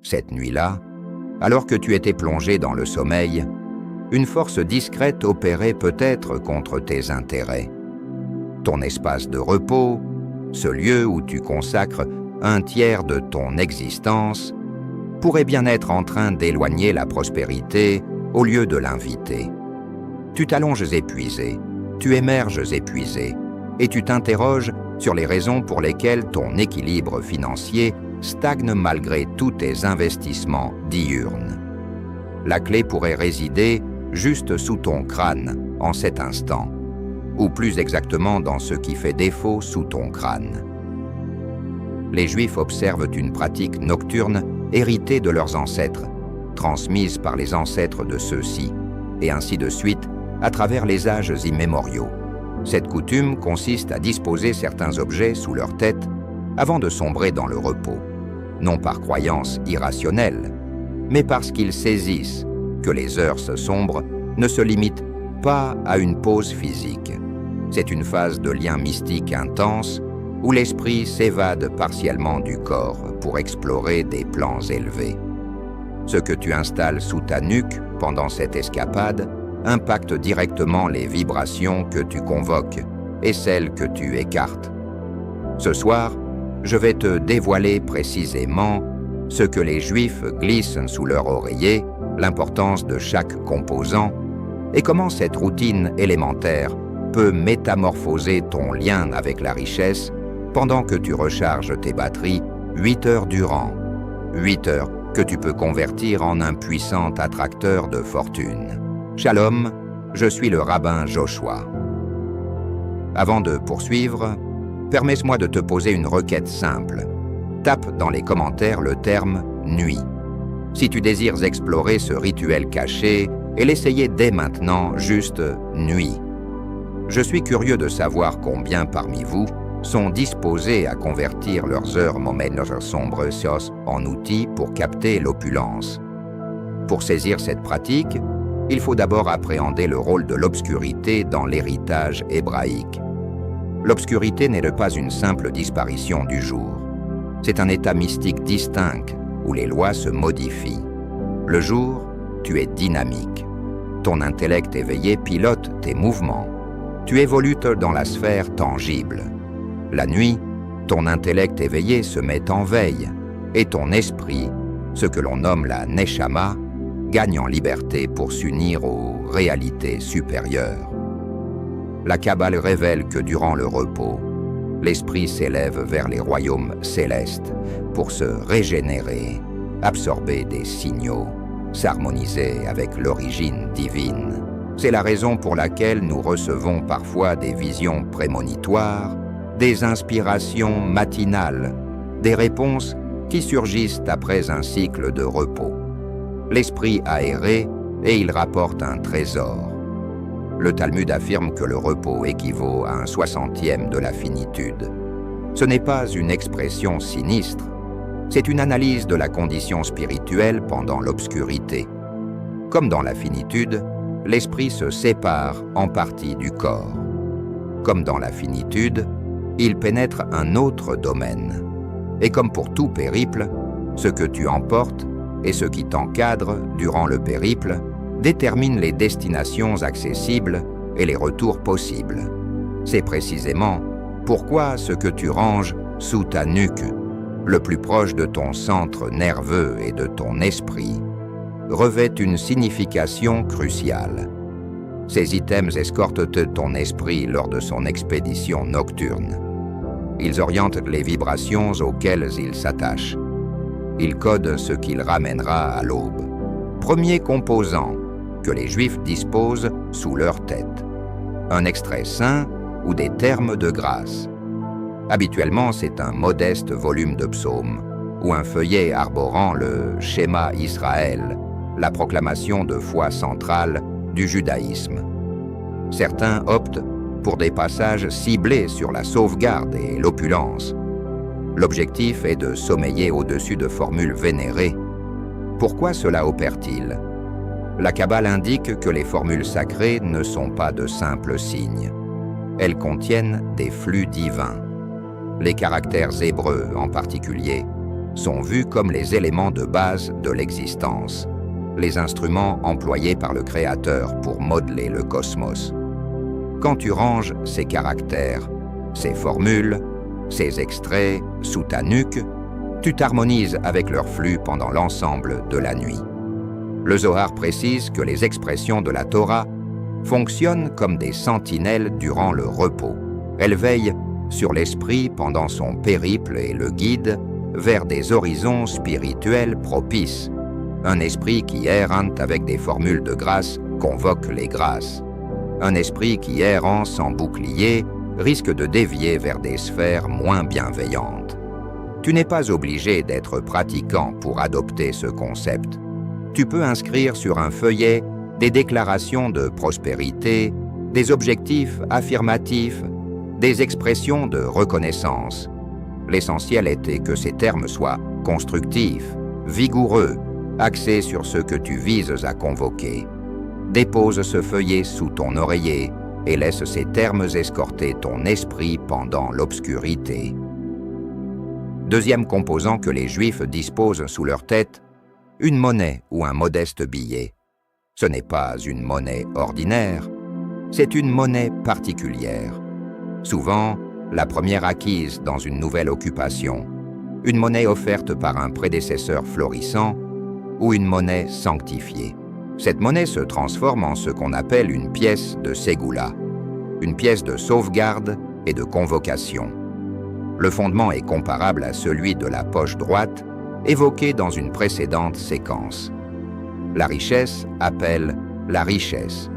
Cette nuit-là, alors que tu étais plongé dans le sommeil, une force discrète opérait peut-être contre tes intérêts. Ton espace de repos, ce lieu où tu consacres un tiers de ton existence, pourrait bien être en train d'éloigner la prospérité au lieu de l'inviter. Tu t'allonges épuisé, tu émerges épuisé, et tu t'interroges sur les raisons pour lesquelles ton équilibre financier stagne malgré tous tes investissements diurnes. La clé pourrait résider juste sous ton crâne en cet instant, ou plus exactement dans ce qui fait défaut sous ton crâne. Les Juifs observent une pratique nocturne héritée de leurs ancêtres, transmise par les ancêtres de ceux-ci, et ainsi de suite à travers les âges immémoriaux. Cette coutume consiste à disposer certains objets sous leur tête avant de sombrer dans le repos, non par croyance irrationnelle, mais parce qu'ils saisissent que les heures sombres ne se limitent pas à une pause physique. C'est une phase de lien mystique intense où l'esprit s'évade partiellement du corps pour explorer des plans élevés. Ce que tu installes sous ta nuque pendant cette escapade impacte directement les vibrations que tu convoques et celles que tu écartes. Ce soir, je vais te dévoiler précisément ce que les Juifs glissent sous leur oreiller, l'importance de chaque composant et comment cette routine élémentaire peut métamorphoser ton lien avec la richesse pendant que tu recharges tes batteries 8 heures durant. 8 heures que tu peux convertir en un puissant attracteur de fortune. Shalom, je suis le rabbin Joshua. Avant de poursuivre, permets-moi de te poser une requête simple. Tape dans les commentaires le terme « nuit ». Si tu désires explorer ce rituel caché et l'essayer dès maintenant, juste « nuit ». Je suis curieux de savoir combien parmi vous sont disposés à convertir leurs heures momentos sombres en outils pour capter l'opulence. Pour saisir cette pratique, il faut d'abord appréhender le rôle de l'obscurité dans l'héritage hébraïque. L'obscurité n'est pas une simple disparition du jour. C'est un état mystique distinct où les lois se modifient. Le jour, tu es dynamique. Ton intellect éveillé pilote tes mouvements. Tu évolues dans la sphère tangible. La nuit, ton intellect éveillé se met en veille et ton esprit, ce que l'on nomme la neshama, gagne en liberté pour s'unir aux réalités supérieures. La Kabbale révèle que durant le repos, l'esprit s'élève vers les royaumes célestes pour se régénérer, absorber des signaux, s'harmoniser avec l'origine divine. C'est la raison pour laquelle nous recevons parfois des visions prémonitoires, des inspirations matinales, des réponses qui surgissent après un cycle de repos. L'esprit aéré et il rapporte un trésor. Le Talmud affirme que le repos équivaut à un 60e de la finitude. Ce n'est pas une expression sinistre, c'est une analyse de la condition spirituelle pendant l'obscurité. Comme dans la finitude, l'esprit se sépare en partie du corps. Comme dans la finitude, il pénètre un autre domaine. Et comme pour tout périple, ce que tu emportes et ce qui t'encadre durant le périple détermine les destinations accessibles et les retours possibles. C'est précisément pourquoi ce que tu ranges sous ta nuque, le plus proche de ton centre nerveux et de ton esprit, revêt une signification cruciale. Ces items escortent ton esprit lors de son expédition nocturne. Ils orientent les vibrations auxquelles il s'attache. Ils codent ce qu'il ramènera à l'aube. Premier composant que les Juifs disposent sous leur tête. Un extrait saint ou des termes de grâce. Habituellement, c'est un modeste volume de psaumes ou un feuillet arborant le Shema Israël, la proclamation de foi centrale du judaïsme. Certains optent pour des passages ciblés sur la sauvegarde et l'opulence. L'objectif est de sommeiller au-dessus de formules vénérées. Pourquoi cela opère-t-il? La Kabbale indique que les formules sacrées ne sont pas de simples signes. Elles contiennent des flux divins. Les caractères hébreux, en particulier, sont vus comme les éléments de base de l'existence, les instruments employés par le Créateur pour modeler le cosmos. Quand tu ranges ces caractères, ces formules, ces extraits sous ta nuque, tu t'harmonises avec leur flux pendant l'ensemble de la nuit. Le Zohar précise que les expressions de la Torah fonctionnent comme des sentinelles durant le repos. Elles veillent sur l'esprit pendant son périple et le guident vers des horizons spirituels propices. Un esprit qui errante avec des formules de grâce convoque les grâces. Un esprit qui errant sans bouclier risque de dévier vers des sphères moins bienveillantes. Tu n'es pas obligé d'être pratiquant pour adopter ce concept. Tu peux inscrire sur un feuillet des déclarations de prospérité, des objectifs affirmatifs, des expressions de reconnaissance. L'essentiel était que ces termes soient constructifs, vigoureux, axés sur ce que tu vises à convoquer. Dépose ce feuillet sous ton oreiller et laisse ces termes escorter ton esprit pendant l'obscurité. Deuxième composant que les Juifs disposent sous leur tête, une monnaie ou un modeste billet. Ce n'est pas une monnaie ordinaire, c'est une monnaie particulière. Souvent, la première acquise dans une nouvelle occupation, une monnaie offerte par un prédécesseur florissant ou une monnaie sanctifiée. Cette monnaie se transforme en ce qu'on appelle une pièce de ségoula, une pièce de sauvegarde et de convocation. Le fondement est comparable à celui de la poche droite évoqué dans une précédente séquence. La richesse appelle la richesse.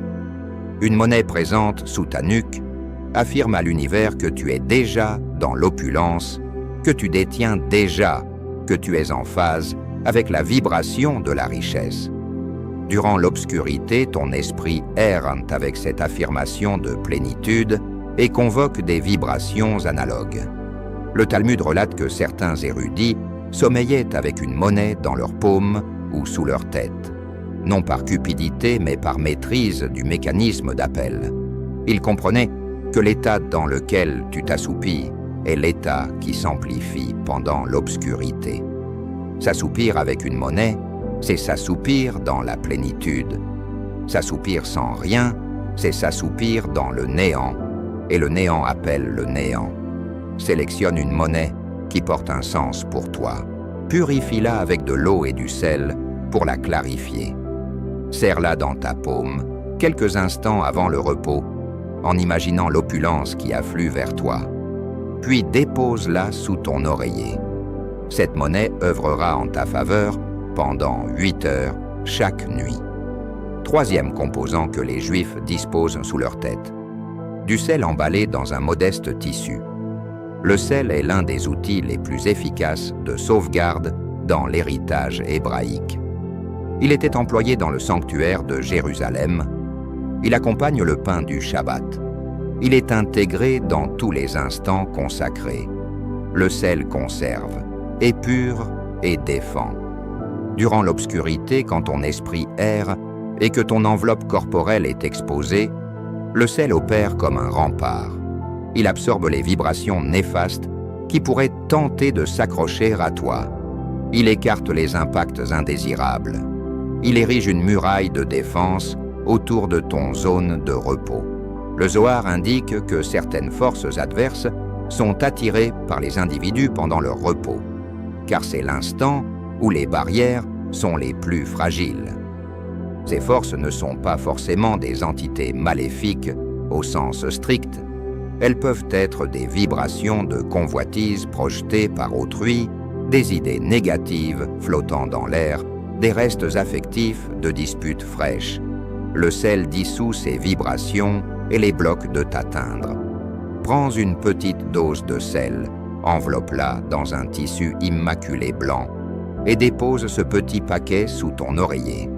Une monnaie présente sous ta nuque affirme à l'univers que tu es déjà dans l'opulence, que tu détiens déjà, que tu es en phase avec la vibration de la richesse. Durant l'obscurité, ton esprit errante avec cette affirmation de plénitude et convoque des vibrations analogues. Le Talmud relate que certains érudits sommeillaient avec une monnaie dans leur paume ou sous leur tête, non par cupidité mais par maîtrise du mécanisme d'appel. Ils comprenaient que l'état dans lequel tu t'assoupis est l'état qui s'amplifie pendant l'obscurité. S'assoupir avec une monnaie, c'est s'assoupir dans la plénitude. S'assoupir sans rien, c'est s'assoupir dans le néant, et le néant appelle le néant. Sélectionne une monnaie qui porte un sens pour toi. Purifie-la avec de l'eau et du sel pour la clarifier. Serre-la dans ta paume, quelques instants avant le repos, en imaginant l'opulence qui afflue vers toi. Puis dépose-la sous ton oreiller. Cette monnaie œuvrera en ta faveur pendant 8 heures chaque nuit. Troisième composant que les Juifs disposent sous leur tête. Du sel emballé dans un modeste tissu. Le sel est l'un des outils les plus efficaces de sauvegarde dans l'héritage hébraïque. Il était employé dans le sanctuaire de Jérusalem. Il accompagne le pain du Shabbat. Il est intégré dans tous les instants consacrés. Le sel conserve, épure et défend. Durant l'obscurité, quand ton esprit erre et que ton enveloppe corporelle est exposée, le sel opère comme un rempart. Il absorbe les vibrations néfastes qui pourraient tenter de s'accrocher à toi. Il écarte les impacts indésirables. Il érige une muraille de défense autour de ton zone de repos. Le Zohar indique que certaines forces adverses sont attirées par les individus pendant leur repos, car c'est l'instant où les barrières sont les plus fragiles. Ces forces ne sont pas forcément des entités maléfiques au sens strict. Elles peuvent être des vibrations de convoitise projetées par autrui, des idées négatives flottant dans l'air, des restes affectifs de disputes fraîches. Le sel dissout ces vibrations et les bloque de t'atteindre. Prends une petite dose de sel, enveloppe-la dans un tissu immaculé blanc et dépose ce petit paquet sous ton oreiller.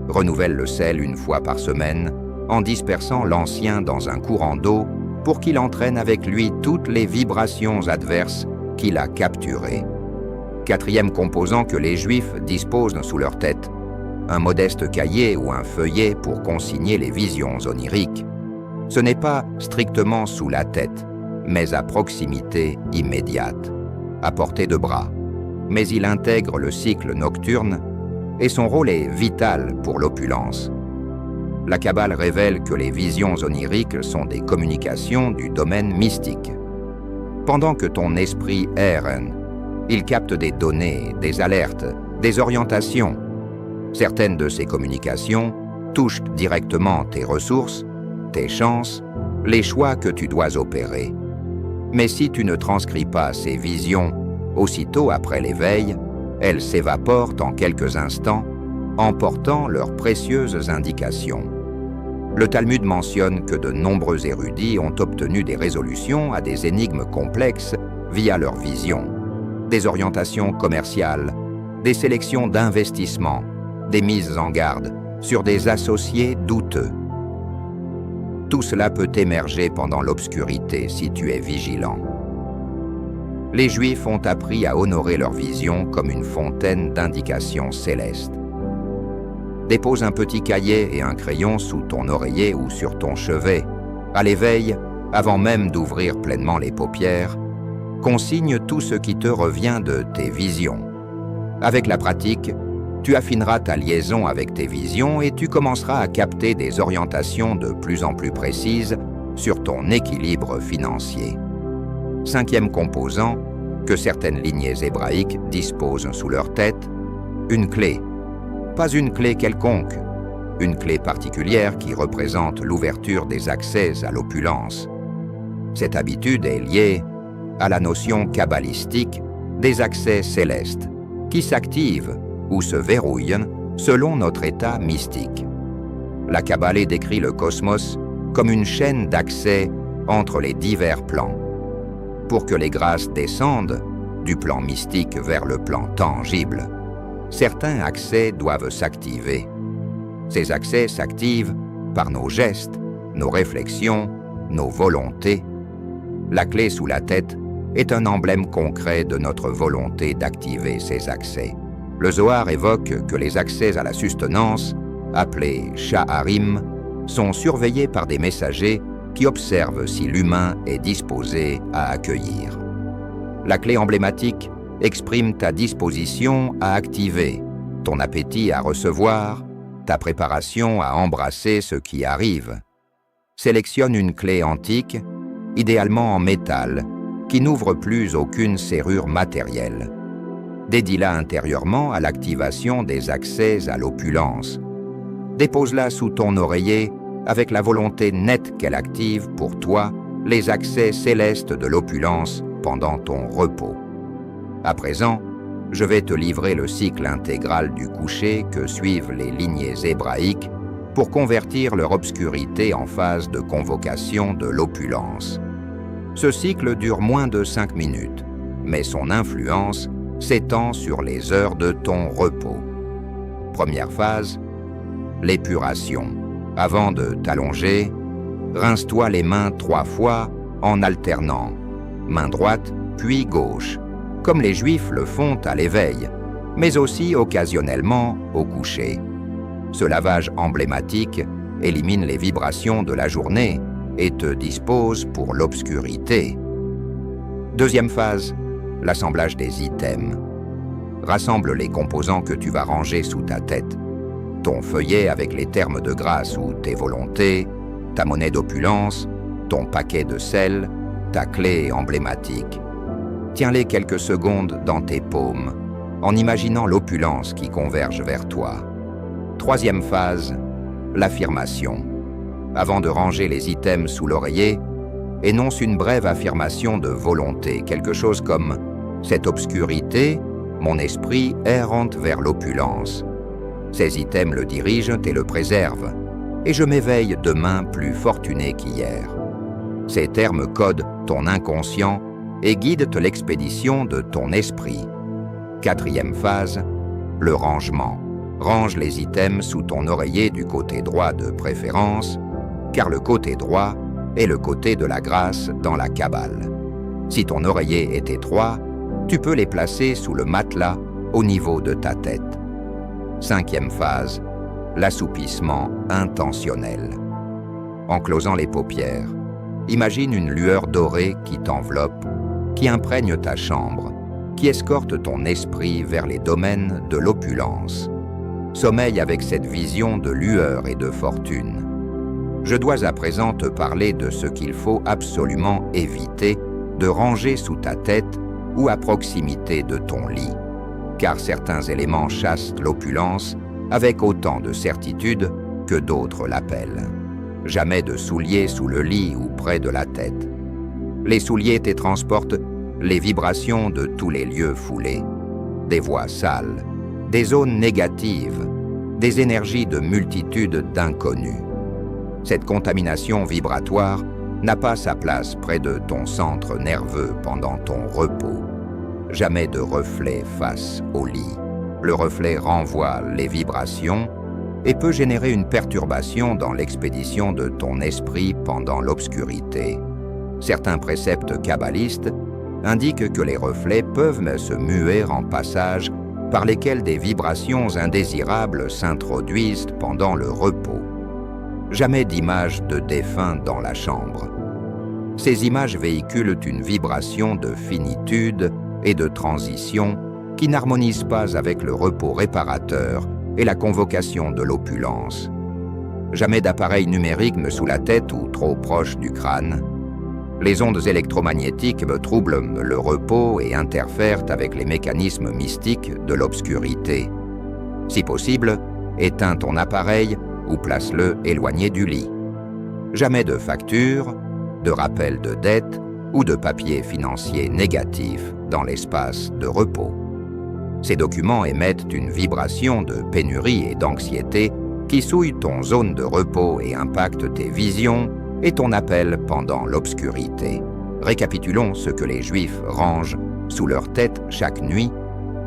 Renouvelle le sel une fois par semaine en dispersant l'ancien dans un courant d'eau pour qu'il entraîne avec lui toutes les vibrations adverses qu'il a capturées. Quatrième composant que les Juifs disposent sous leur tête, un modeste cahier ou un feuillet pour consigner les visions oniriques. Ce n'est pas strictement sous la tête, mais à proximité immédiate, à portée de bras. mais il intègre le cycle nocturne et son rôle est vital pour l'opulence. La Kabbale révèle que les visions oniriques sont des communications du domaine mystique. Pendant que ton esprit erre, il capte des données, des alertes, des orientations. Certaines de ces communications touchent directement tes ressources, tes chances, les choix que tu dois opérer. Mais si tu ne transcris pas ces visions aussitôt après l'éveil, elles s'évaporent en quelques instants, emportant leurs précieuses indications. Le Talmud mentionne que de nombreux érudits ont obtenu des résolutions à des énigmes complexes via leurs visions, des orientations commerciales, des sélections d'investissements, des mises en garde sur des associés douteux. Tout cela peut émerger pendant l'obscurité si tu es vigilant. Les Juifs ont appris à honorer leur vision comme une fontaine d'indications célestes. Dépose un petit cahier et un crayon sous ton oreiller ou sur ton chevet. À l'éveil, avant même d'ouvrir pleinement les paupières, consigne tout ce qui te revient de tes visions. Avec la pratique, tu affineras ta liaison avec tes visions et tu commenceras à capter des orientations de plus en plus précises sur ton équilibre financier. Cinquième composant, que certaines lignées hébraïques disposent sous leur tête, une clé. Pas une clé quelconque, une clé particulière qui représente l'ouverture des accès à l'opulence. Cette habitude est liée à la notion kabbalistique des accès célestes, qui s'activent ou se verrouillent selon notre état mystique. La Kabbale décrit le cosmos comme une chaîne d'accès entre les divers plans. Pour que les grâces descendent du plan mystique vers le plan tangible, certains accès doivent s'activer. Ces accès s'activent par nos gestes, nos réflexions, nos volontés. La clé sous la tête est un emblème concret de notre volonté d'activer ces accès. Le Zohar évoque que les accès à la sustenance, appelés Sha'arim, sont surveillés par des messagers qui observent si l'humain est disposé à accueillir. La clé emblématique exprime ta disposition à activer, ton appétit à recevoir, ta préparation à embrasser ce qui arrive. Sélectionne une clé antique, idéalement en métal, qui n'ouvre plus aucune serrure matérielle. Dédie-la intérieurement à l'activation des accès à l'opulence. Dépose-la sous ton oreiller avec la volonté nette qu'elle active pour toi les accès célestes de l'opulence pendant ton repos. À présent, je vais te livrer le cycle intégral du coucher que suivent les lignées hébraïques pour convertir leur obscurité en phase de convocation de l'opulence. Ce cycle dure moins de 5 minutes, mais son influence s'étend sur les heures de ton repos. Première phase, l'épuration. Avant de t'allonger, rince-toi les mains 3 fois en alternant, main droite puis gauche, comme les Juifs le font à l'éveil, mais aussi occasionnellement au coucher. Ce lavage emblématique élimine les vibrations de la journée et te dispose pour l'obscurité. Deuxième phase, l'assemblage des items. Rassemble les composants que tu vas ranger sous ta tête. Ton feuillet avec les termes de grâce ou tes volontés, ta monnaie d'opulence, ton paquet de sel, ta clé emblématique. Tiens-les quelques secondes dans tes paumes, en imaginant l'opulence qui converge vers toi. Troisième phase, l'affirmation. Avant de ranger les items sous l'oreiller, énonce une brève affirmation de volonté, quelque chose comme « Cette obscurité, mon esprit errante vers l'opulence. Ces items le dirigent et le préservent, et je m'éveille demain plus fortuné qu'hier. » Ces termes codent ton inconscient et guident l'expédition de ton esprit. Quatrième phase, le rangement. Range les items sous ton oreiller du côté droit de préférence, car le côté droit est le côté de la grâce dans la Kabbale. Si ton oreiller est étroit, tu peux les placer sous le matelas au niveau de ta tête. Cinquième phase, l'assoupissement intentionnel. En closant les paupières, imagine une lueur dorée qui t'enveloppe, qui imprègne ta chambre. qui escorte ton esprit vers les domaines de l'opulence. Sommeille avec cette vision de lueur et de fortune. Je dois à présent te parler de ce qu'il faut absolument éviter de ranger sous ta tête ou à proximité de ton lit, car certains éléments chassent l'opulence avec autant de certitude que d'autres l'appellent. Jamais de souliers sous le lit ou près de la tête. Les souliers te transportent les vibrations de tous les lieux foulés, des voies sales, des zones négatives, des énergies de multitudes d'inconnus. Cette contamination vibratoire n'a pas sa place près de ton centre nerveux pendant ton repos. Jamais de reflet face au lit. Le reflet renvoie les vibrations et peut générer une perturbation dans l'expédition de ton esprit pendant l'obscurité. Certains préceptes kabbalistes indiquent que les reflets peuvent se muer en passages par lesquels des vibrations indésirables s'introduisent pendant le repos. Jamais d'images de défunts dans la chambre. Ces images véhiculent une vibration de finitude et de transition qui n'harmonise pas avec le repos réparateur et la convocation de l'opulence. Jamais d'appareil numérique sous la tête ou trop proche du crâne. Les ondes électromagnétiques me troublent le repos et interfèrent avec les mécanismes mystiques de l'obscurité. Si possible, éteins ton appareil ou place-le éloigné du lit. Jamais de facture, de rappel de dette ou de papier financier négatif dans l'espace de repos. Ces documents émettent une vibration de pénurie et d'anxiété qui souille ton zone de repos et impacte tes visions et ton appel pendant l'obscurité. Récapitulons ce que les Juifs rangent sous leur tête chaque nuit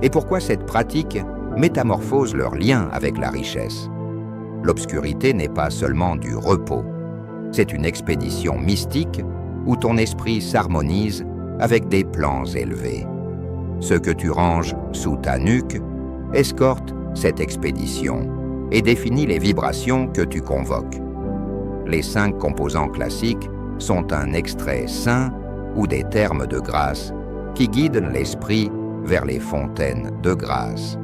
et pourquoi cette pratique métamorphose leur lien avec la richesse. L'obscurité n'est pas seulement du repos, c'est une expédition mystique où ton esprit s'harmonise avec des plans élevés. Ce que tu ranges sous ta nuque escorte cette expédition et définit les vibrations que tu convoques. Les 5 composants classiques sont un extrait saint ou des termes de grâce qui guident l'esprit vers les fontaines de grâce.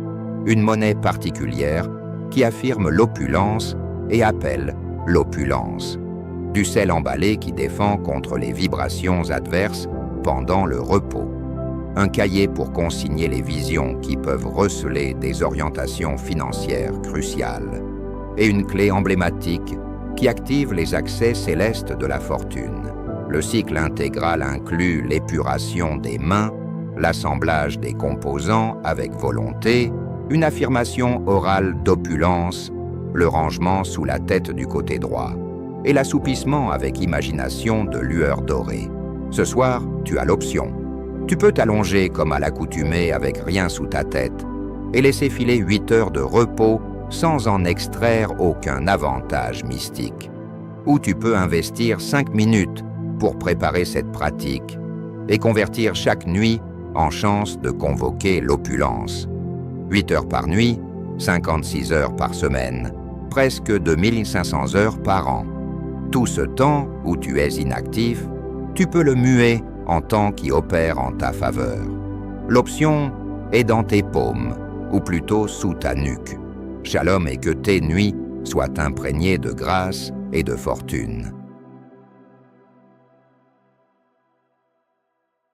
Une monnaie particulière qui affirme l'opulence et appelle l'opulence. Du sel emballé qui défend contre les vibrations adverses pendant le repos. Un cahier pour consigner les visions qui peuvent receler des orientations financières cruciales. Et une clé emblématique qui active les accès célestes de la fortune. Le cycle intégral inclut l'épuration des mains, l'assemblage des composants avec volonté, une affirmation orale d'opulence, le rangement sous la tête du côté droit, et l'assoupissement avec imagination de lueur dorée. Ce soir, tu as l'option. Tu peux t'allonger comme à l'accoutumée avec rien sous ta tête et laisser filer 8 heures de repos sans en extraire aucun avantage mystique. Ou tu peux investir 5 minutes pour préparer cette pratique et convertir chaque nuit en chance de convoquer l'opulence. 8 heures par nuit, 56 heures par semaine, presque 2500 heures par an. Tout ce temps où tu es inactif, tu peux le muer en temps qui opère en ta faveur. L'option est dans tes paumes, ou plutôt sous ta nuque. Shalom et que tes nuits soient imprégnées de grâce et de fortune.